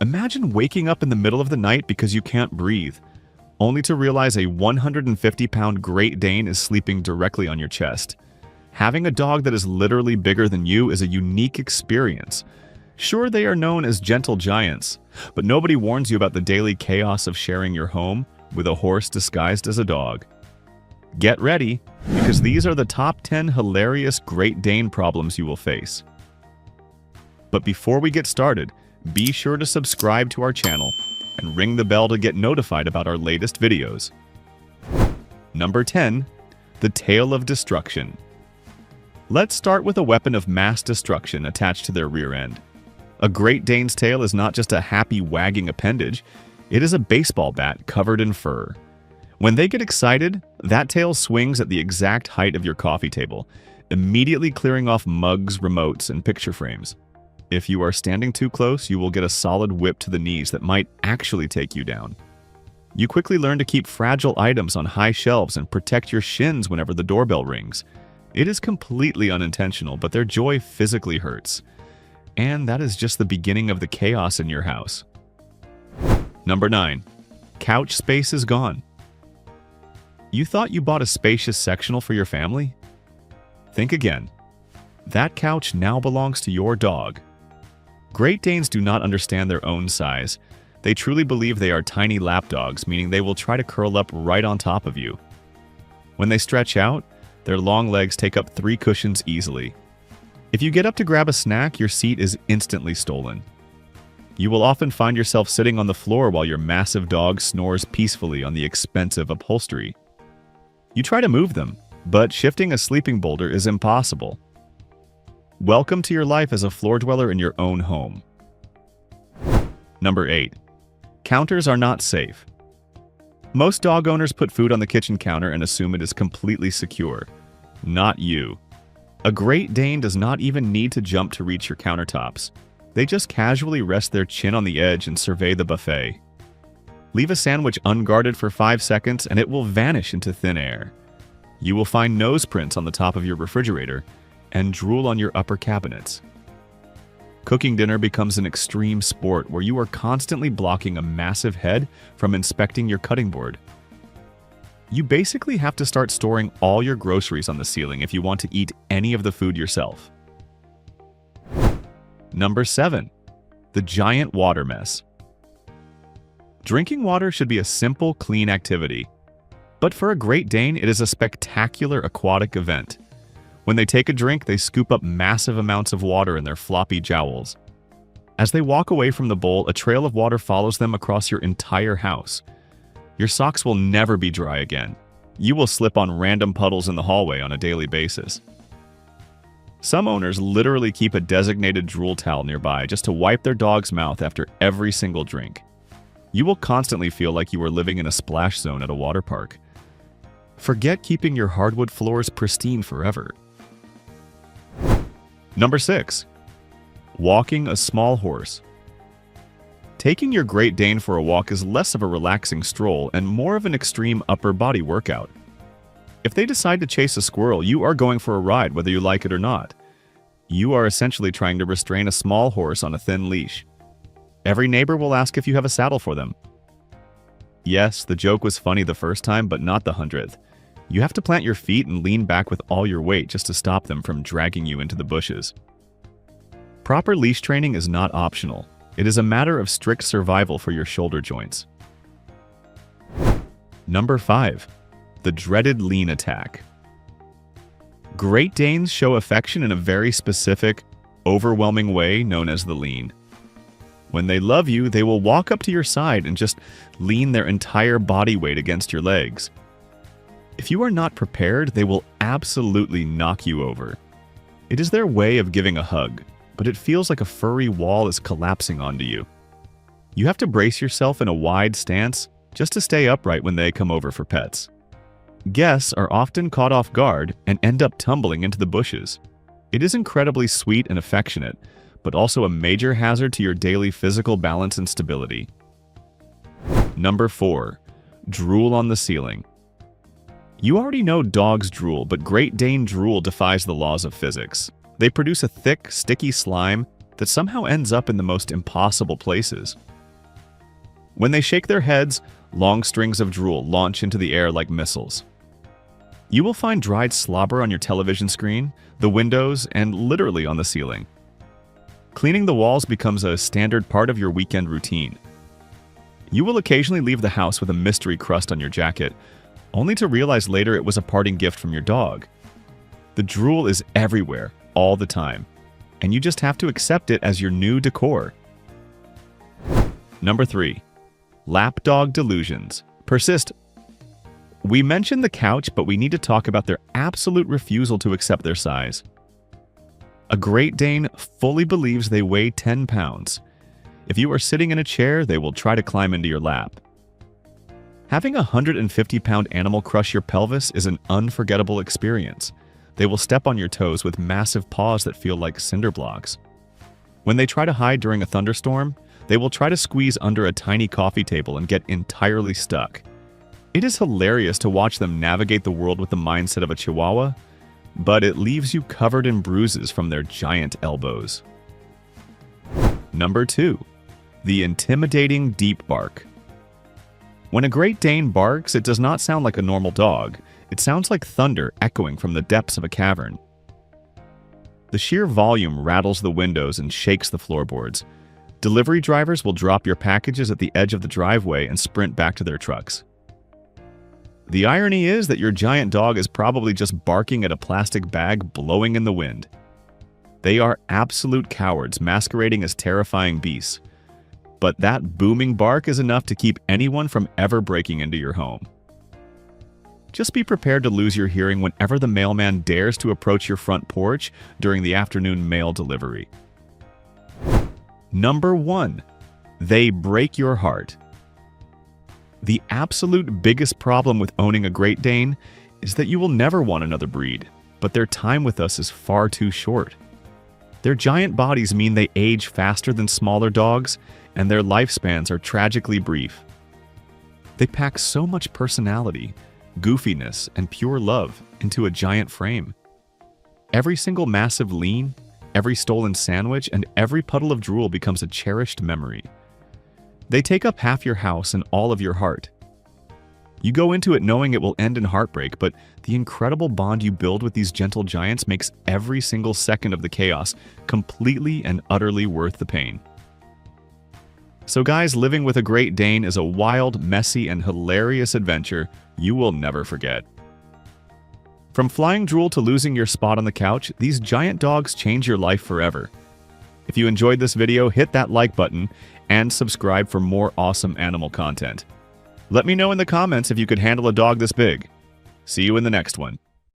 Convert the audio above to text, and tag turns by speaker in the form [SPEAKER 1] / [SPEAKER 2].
[SPEAKER 1] Imagine waking up in the middle of the night because you can't breathe, only to realize a 150-pound Great Dane is sleeping directly on your chest. Having a dog that is literally bigger than you is a unique experience. Sure, they are known as gentle giants, but nobody warns you about the daily chaos of sharing your home with a horse disguised as a dog. Get ready, because these are the top 10 hilarious Great Dane problems you will face. But before we get started, be sure to subscribe to our channel and ring the bell to get notified about our latest videos. Number 10. The Tail of Destruction. Let's start with a weapon of mass destruction attached to their rear end. A Great Dane's tail is not just a happy wagging appendage, it is a baseball bat covered in fur. When they get excited, that tail swings at the exact height of your coffee table, immediately clearing off mugs, remotes, and picture frames. If you are standing too close, you will get a solid whip to the knees that might actually take you down. You quickly learn to keep fragile items on high shelves and protect your shins whenever the doorbell rings. It is completely unintentional, but their joy physically hurts. And that is just the beginning of the chaos in your house. Number 9. Couch space is gone. You thought you bought a spacious sectional for your family? Think again. That couch now belongs to your dog. Great Danes do not understand their own size. They truly believe they are tiny lapdogs, meaning they will try to curl up right on top of you. When they stretch out, their long legs take up 3 cushions easily. If you get up to grab a snack, your seat is instantly stolen. You will often find yourself sitting on the floor while your massive dog snores peacefully on the expensive upholstery. You try to move them, but shifting a sleeping boulder is impossible. Welcome to your life as a floor dweller in your own home. Number 8. Counters are not safe. Most dog owners put food on the kitchen counter and assume it is completely secure. Not you. A Great Dane does not even need to jump to reach your countertops. They just casually rest their chin on the edge and survey the buffet. Leave a sandwich unguarded for 5 seconds and it will vanish into thin air. You will find nose prints on the top of your refrigerator and drool on your upper cabinets. Cooking dinner becomes an extreme sport where you are constantly blocking a massive head from inspecting your cutting board. You basically have to start storing all your groceries on the ceiling if you want to eat any of the food yourself. Number 7. The giant water mess. Drinking water should be a simple, clean activity. But for a Great Dane, it is a spectacular aquatic event. When they take a drink, they scoop up massive amounts of water in their floppy jowls. As they walk away from the bowl, a trail of water follows them across your entire house. Your socks will never be dry again. You will slip on random puddles in the hallway on a daily basis. Some owners literally keep a designated drool towel nearby just to wipe their dog's mouth after every single drink. You will constantly feel like you are living in a splash zone at a water park. Forget keeping your hardwood floors pristine forever. Number 6. Walking a small horse. Taking your Great Dane for a walk is less of a relaxing stroll and more of an extreme upper body workout. If they decide to chase a squirrel, you are going for a ride whether you like it or not. You are essentially trying to restrain a small horse on a thin leash. Every neighbor will ask if you have a saddle for them. Yes, the joke was funny the first time, but not the 100th. You have to plant your feet and lean back with all your weight just to stop them from dragging you into the bushes. Proper leash training is not optional. It is a matter of strict survival for your shoulder joints. Number 5. The dreaded lean attack. Great Danes show affection in a very specific, overwhelming way known as the lean. When they love you, they will walk up to your side and just lean their entire body weight against your legs. If you are not prepared, they will absolutely knock you over. It is their way of giving a hug, but it feels like a furry wall is collapsing onto you. You have to brace yourself in a wide stance just to stay upright when they come over for pets. Guests are often caught off guard and end up tumbling into the bushes. It is incredibly sweet and affectionate, but also a major hazard to your daily physical balance and stability. Number 4. Drool on the ceiling. You already know dogs drool, but Great Dane drool defies the laws of physics. They produce a thick, sticky slime that somehow ends up in the most impossible places. When they shake their heads, long strings of drool launch into the air like missiles. You will find dried slobber on your television screen, the windows, and literally on the ceiling. Cleaning the walls becomes a standard part of your weekend routine. You will occasionally leave the house with a mystery crust on your jacket, only to realize later it was a parting gift from your dog. The drool is everywhere, all the time, and you just have to accept it as your new decor. Number 3. Lapdog delusions persist. We mentioned the couch, but we need to talk about their absolute refusal to accept their size. A Great Dane fully believes they weigh 10 pounds. If you are sitting in a chair, they will try to climb into your lap. Having a 150-pound animal crush your pelvis is an unforgettable experience. They will step on your toes with massive paws that feel like cinder blocks. When they try to hide during a thunderstorm, they will try to squeeze under a tiny coffee table and get entirely stuck. It is hilarious to watch them navigate the world with the mindset of a chihuahua, but it leaves you covered in bruises from their giant elbows. Number 2. The intimidating deep bark. When a Great Dane barks, it does not sound like a normal dog. It sounds like thunder echoing from the depths of a cavern. The sheer volume rattles the windows and shakes the floorboards. Delivery drivers will drop your packages at the edge of the driveway and sprint back to their trucks. The irony is that your giant dog is probably just barking at a plastic bag blowing in the wind. They are absolute cowards masquerading as terrifying beasts. But that booming bark is enough to keep anyone from ever breaking into your home. Just be prepared to lose your hearing whenever the mailman dares to approach your front porch during the afternoon mail delivery. Number 1. They break your heart. The absolute biggest problem with owning a Great Dane is that you will never want another breed, but their time with us is far too short. Their giant bodies mean they age faster than smaller dogs, and their lifespans are tragically brief. They pack so much personality, goofiness, and pure love into a giant frame. Every single massive lean, every stolen sandwich, and every puddle of drool becomes a cherished memory. They take up half your house and all of your heart. You go into it knowing it will end in heartbreak, but the incredible bond you build with these gentle giants makes every single second of the chaos completely and utterly worth the pain. So guys, living with a Great Dane is a wild, messy, and hilarious adventure you will never forget. From flying drool to losing your spot on the couch, these giant dogs change your life forever. If you enjoyed this video, hit that like button and subscribe for more awesome animal content. Let me know in the comments if you could handle a dog this big. See you in the next one.